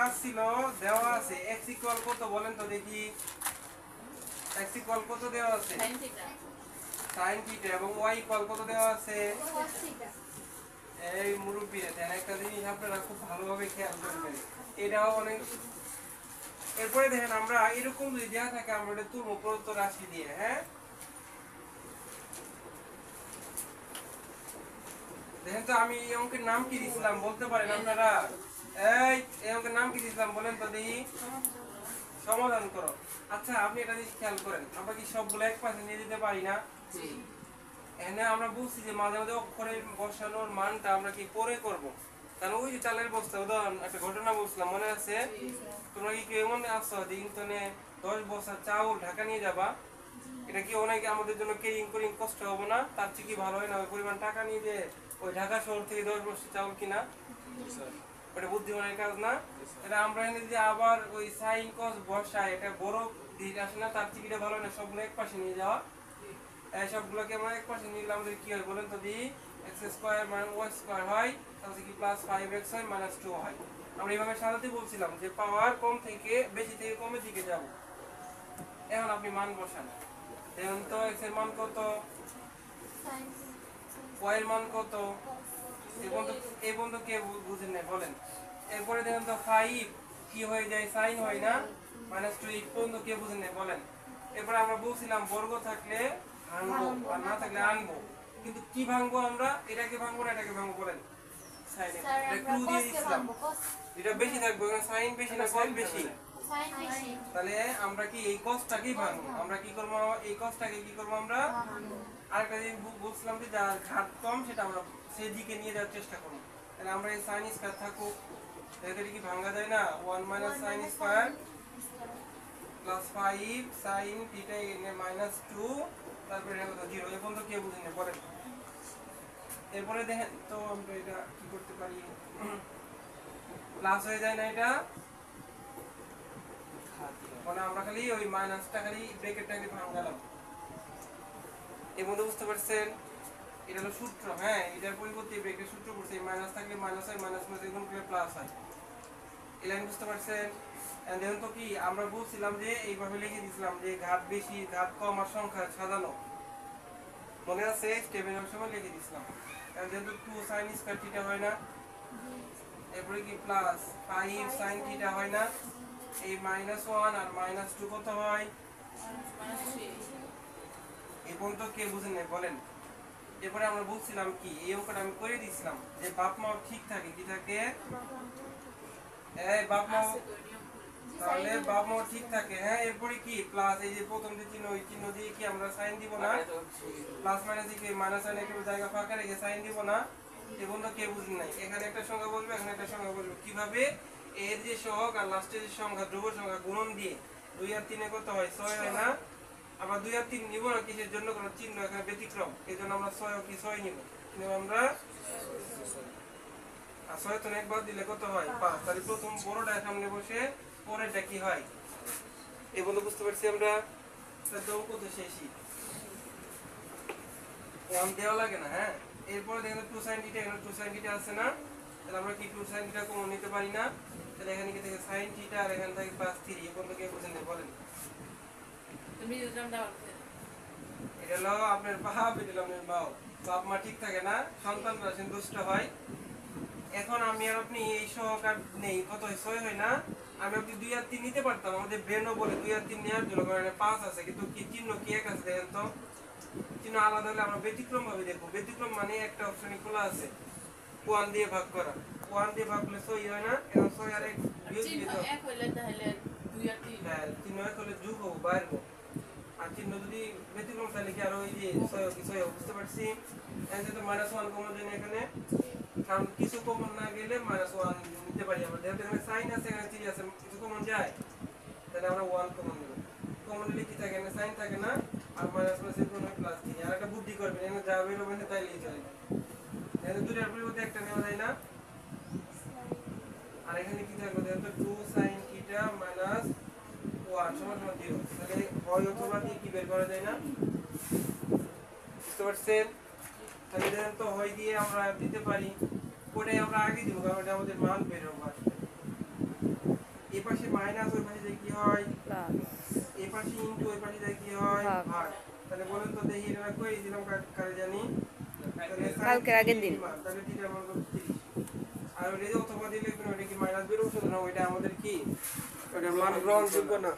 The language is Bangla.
কাজ ছিল দেওয়া আছে x ইকুয়াল কত বলেন তো দেখি x ইকুয়াল কত দেওয়া আছে sin থিটা এবং y ইকুয়াল কত দেওয়া আছে cos থিটা। এই মুরব্বিরা দেন একটা জিনিস আপনারা খুব ভালোভাবে খেয়াল করবেন এটাও অনেক এরপরে দেখেন আমরা এরকম যদি দেওয়া থাকে আমরা এটা তুলব প্রদত্ত রাশি দিয়ে হ্যাঁ দেখেন তো আমি এই অঙ্কের নাম কি দিয়েছিলাম বলতে পারেন আপনারা এই অঙ্কের নাম কি দিয়েছিলাম বলেন তো দেখি সমাধান করো আচ্ছা আপনি এটা জিনিস খেয়াল করেন আমরা কি সবগুলো এক পাশে নিয়ে যেতে পারি না এখানে আমরা বলছি যে মাঝে মাঝে অক্ষরের বসানোর মানটা আমরা কি পরে করব কারণ ওই যে চালের বস্তা উদাহরণ একটা ঘটনা বলছিলাম মনে আছে তোমরা কি কেউ মনে আসছো দিনতনে 10 বস্তা চাউল ঢাকা নিয়ে যাবা এটা কি অনেক আমাদের জন্য ক্যারিং কষ্ট হবে না তার চেয়ে কি ভালো হয় না ওই পরিমাণ টাকা নিয়ে যে ওই ঢাকা শহর থেকে 10 বস্তা চাউল কিনা ওটা বুদ্ধিমানের কাজ না এটা আমরা এনে যে আবার ওই সাইন কস বসায় এটা বড় দিক আসে না তার থেকে ভালো না সবগুলো এক পাশে নিয়ে যাওয়া এই সবগুলোকে আমরা এক পাশে নিয়ে গেলে আমাদের কি হয় বলেন তো দি x স্কয়ার y স্কয়ার হয় তাহলে কি প্লাস 5x হয় মাইনাস 2 হয় আমরা এইভাবে সাজাতে বলছিলাম যে পাওয়ার কম থেকে বেশি থেকে কমের দিকে যাব এখন আপনি মান বসান দেখুন তো x এর মান কত y এর মান কত এই বন্ধু কে বুঝেন না বলেন এরপরে দেখুন তো 5 কি হয়ে যায় sin হয় না -2 এই বন্ধু কে বুঝেন না বলেন এরপরে আমরা বলছিলাম বর্গ থাকলে ভাঙবো আর না থাকলে আনবো কিন্তু কি ভাঙবো আমরা এটাকে ভাঙবো না এটাকে ভাঙবো বলেন sin এটা ক্লু দিয়ে দিছিলাম এটা বেশি থাকবে কারণ sin বেশি না cos বেশি তাহলে আমরা কি এই cosটাকেই ভাঙবো আমরা কি করব এই cosটাকে কি করব আমরা আরেকটা জিনিস বলছিলাম যে যার ঘাত কম সেটা আমরা সেই দিকে নিয়ে যাওয়ার চেষ্টা করব তাহলে আমরা এই sin স্কয়ার থাকুক এটা কি ভাঙা যায় না 1 sin square plus 5 sin theta এখানে -2 তারপরে এটা কত 0 এই পর্যন্ত কে বুঝেন পড়েন এরপরে দেখেন তো আমরা এটা কি করতে পারি প্লাস হয়ে যায় না এটা মানে আমরা খালি ওই মাইনাসটা খালি ব্র্যাকেটটাকে ভাঙালাম এই মধ্যে বুঝতে পারছেন এটা হলো সূত্র হ্যাঁ এটার পরিবর্তে ব্র্যাকেটের সূত্র করতে মাইনাস থাকলে মাইনাস হয় মাইনাস মধ্যে গুণ করলে প্লাস হয় এই লাইন বুঝতে পারছেন দেখুন তো কি আমরা বলছিলাম যে এইভাবে লিখে দিয়েছিলাম যে ঘাত বেশি ঘাত কম আর সংখ্যা সাজানো মনে আছে স্টেপের সময় লিখে দিয়েছিলাম যেহেতু 2 sin স্কয়ার থিটা হয় না এরপরে কি প্লাস 5 sin থিটা হয় না এই -1 আর -2 কত হয় এই পর্যন্ত কে বুঝেন না বলেন এরপরে আমরা বলছিলাম কি এই অঙ্কটা আমি করে দিয়েছিলাম যে বাপ মা ঠিক থাকে কি থাকে এই বাপ মা তাহলে বাপ মা ঠিক থাকে হ্যাঁ এরপরে কি প্লাস এই যে প্রথম যে চিহ্ন ওই চিহ্ন দিয়ে কি আমরা সাইন দিব না প্লাস মাইনাস কি মাইনাস সাইন একটু জায়গা ফাঁকা রেখে সাইন দিব না এই বন্ধু কে বুঝেন নাই এখানে একটা সংখ্যা বলবে এখানে একটা সংখ্যা বলবে কিভাবে এর যে সহগ আর লাস্টের যে সংখ্যা ধ্রুব সংখ্যা গুণন দিয়ে 2 আর 3 এ কত হয় 6 হয় না আবার 2 আর 3 নিব না কিসের জন্য কোনো চিহ্ন এখানে ব্যতিক্রম এজন্য আমরা 6 কি 6 নিব কিন্তু আমরা আর 6 তো একবার দিলে কত হয় 5 তাহলে প্রথম বড়টা সামনে বসে পরেরটা কি হয় এই বন্ধু বুঝতে পারছি আমরা একদম কত শেষই এমন দেওয়া লাগে না হ্যাঁ এরপরে দেখেন 2 sin থিটা এখানে 2 sin থিটা আছে না তাহলে আমরা কি 2 sin থিটা কমন নিতে পারি না তাহলে এখানে কি থেকে sin থিটা আর এখানে থেকে প্লাস 3 কোনটা কে বুঝেন বলেন তুমি যখন দাও এটা হলো আপনার বাপ এটা হলো আপনার বাপ বাপ মা ঠিক থাকে না সন্তানরা দুষ্ট হয় এখন আমি আর আপনি এই সহকার নেই কত 6 হয় না আমি আপনি 2 আর 3 নিতে পারতাম আমাদের ব্রেনও বলে 2 আর 3 নেওয়ার জন্য কারণ 5 আছে কিন্তু কি চিহ্ন কি এক আছে দেখেন তো চিহ্ন আলাদা হলে আমরা ব্যতিক্রম ভাবে দেখব ব্যতিক্রম মানে একটা অপশনে খোলা আছে 1 দিয়ে ভাগ করা 1 দিয়ে ভাগ করলে 6 হয় না এখন 6 আর 1 বিয়োগ দিতে হবে এক হইলে তাহলে 2 আর 3 হ্যাঁ চিহ্ন এক হলে যোগ হবে বাইরে হবে আর চিহ্ন যদি ব্যতিক্রম তাহলে কি আর ওই যে 6 কি 6 বুঝতে পারছি এখানে তো -1 কমন দেন এখানে কারণ কিছু কমন না গেলে -1 নিতে পারি আমরা যেহেতু এখানে সাইন আছে এখানে 3 আছে কিছু কমন যায় তাহলে আমরা 1 কমন নেব কমন নিলে কি থাকে না সাইন থাকে না আর মাইনাস প্লাস এর কোনো প্লাস 3 আর একটা বুদ্ধি করবেন এখানে যা বের হবে তাই লিখে চলে এখানে দুইটার পরিবর্তে একটা নেওয়া যায় না আর এখানে কি থাকবে দেখেন তো 2 sin থিটা -1 সমান 0 তাহলে হয় অথবা দিয়ে কি বের করা যায় না বুঝতে পারছেন তাহলে দেখেন তো হয় দিয়ে আমরা দিতে পারি ওটাই আমরা আগে দিব কারণ এটা আমাদের মান বের হবে এই পাশে মাইনাস, ওই পাশে যায় কি হয় প্লাস এই পাশে ইনটু, ওই পাশে যায় কি হয় ভাগ। ভাগ। তাহলে বলেন তো দেখি এটা কই দিলাম কারে জানি, তাহলে কালকের আগের দিন। তাহলে থিটা মান কত 30। আর ওই যে অথবা দিলে ওটা কি মাইনাস বের হচ্ছে না, ওইটা আমাদের কি ওটা মান গ্রহণযোগ্য না।